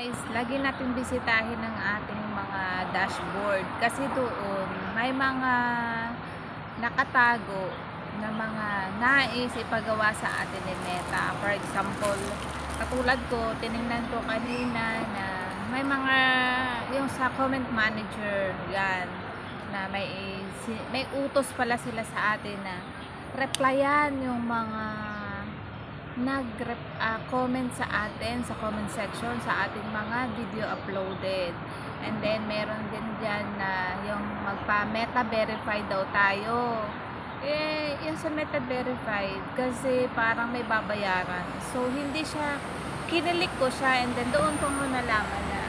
Guys, lagi natin bisitahin ang ating mga dashboard kasi doon may mga nakatago na mga nais ipagawa sa atin ni Meta. For example, katulad ko, tiningnan ko kanina na may mga yung sa comment manager, yan, na may utos pala sila sa atin na replyan yung mga comment sa atin sa comment section sa ating mga video uploaded. And then meron din dyan na yung magpa-meta verified daw tayo. Yung sa meta verified kasi parang may babayaran. So hindi siya, kinilik ko siya and then doon ko mo nalaman na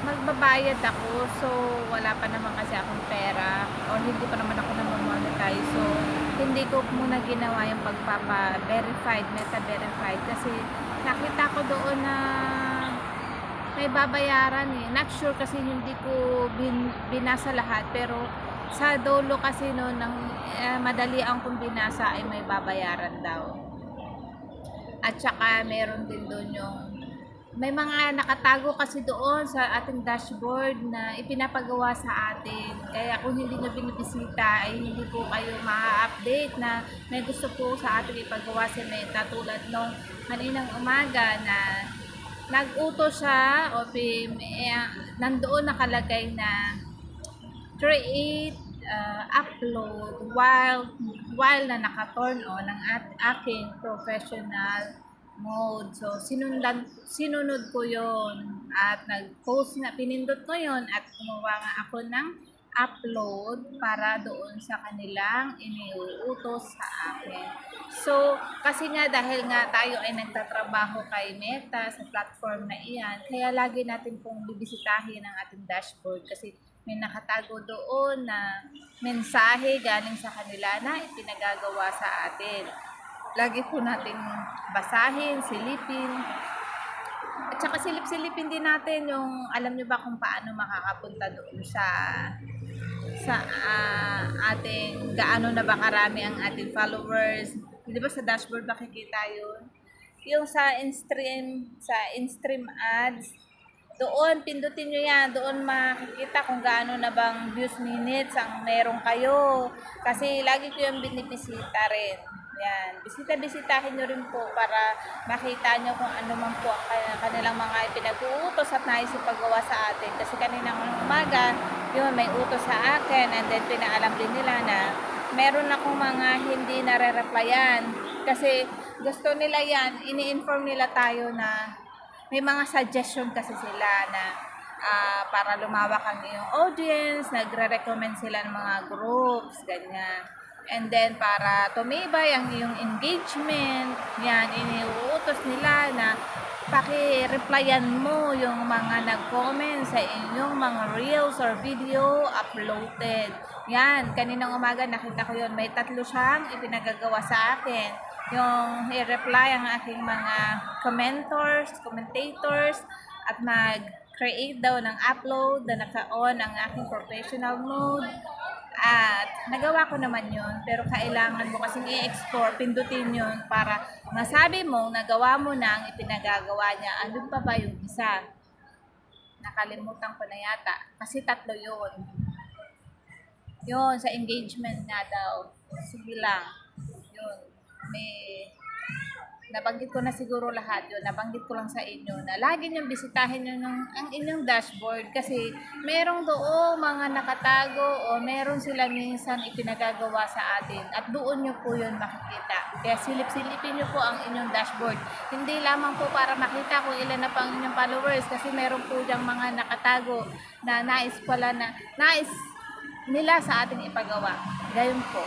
magbabayad ako. So wala pa naman kasi akong pera or hindi pa naman ako na-monetize. So hindi ko muna ginawa yung pagpapa-verified, meta-verified kasi nakita ko doon na may babayaran eh. Not sure kasi hindi ko binasa lahat pero sa dulo kasi noon ng madali ang kung binasa ay may babayaran daw. At saka meron din doon yung may mga nakatago kasi doon sa ating dashboard na ipinapagawa sa atin. Kaya kung hindi nyo binibisita ay hindi po kayo ma-update na may gusto po sa ating ipagawa si Meta tulad nung kaninang umaga na nag-utos siya o nandoon nakalagay na create, upload while na naka-turn on ang aking professional mode. So, sinunod ko yon at nag-post nga, pinindot ko yon at gumawa nga ako ng upload para doon sa kanilang iniuutos sa akin. So, kasi nga dahil nga tayo ay nagtatrabaho kay Meta sa platform na iyan, kaya lagi natin pong bibisitahin ang ating dashboard kasi may nakatago doon na mensahe galing sa kanila na ipinagagawa sa atin. Lagi po nating basahin, silipin. At saka silip-silipin din natin yung alam nyo ba kung paano makakapunta doon sa ating gaano na ba karami ang ating followers. Di ba sa dashboard makikita yun? Yung sa in-stream ads, doon pindutin nyo yan, doon makikita kung gaano na bang views minutes ang meron kayo. Kasi lagi ko yung binibisita rin. Yan, bisitahin nyo rin po para makita nyo kung ano man po ang kanilang mga ipinag-uutos at nais ipagawa sa atin. Kasi kaninang umaga, yun, may utos sa akin and then pinaalam din nila na meron akong mga hindi nare-replyan. Kasi gusto nila yan, ini-inform nila tayo na may mga suggestion kasi sila na para lumawak ang iyong audience, nagre-recommend sila ng mga groups, ganyan. And then, para tumibay ang iyong engagement, yan, iniuutos nila na paki-replyan mo yung mga nag-comment sa inyong mga reels or video uploaded. Yan, kaninang umaga nakita ko yun. May 3 siyang ipinagagawa sa akin. Yung i-reply ang aking mga commentators, at mag-create daw ng upload na naka-on ang aking professional mode. At nagawa ko naman yun, pero kailangan mo kasing i-export, pindutin yun para masabi mo, nagawa mo na ang ipinagagawa niya. Andun pa ba yung isa? Nakalimutan ko na yata. Kasi 3 yun. Yun, sa engagement nga daw. Sige lang. Yun. Nabanggit ko na siguro lahat yun. Nabanggit ko lang sa inyo na lagi niyong bisitahin nyo ang inyong dashboard kasi merong doon mga nakatago o meron sila minsan ipinagagawa sa atin at doon nyo po yun makikita. Kaya silip-silipin nyo po ang inyong dashboard. Hindi lamang po para makita kung ilan na pa ang inyong followers kasi meron po diyang mga nakatago na nais nila sa ating ipagawa. Gayon po.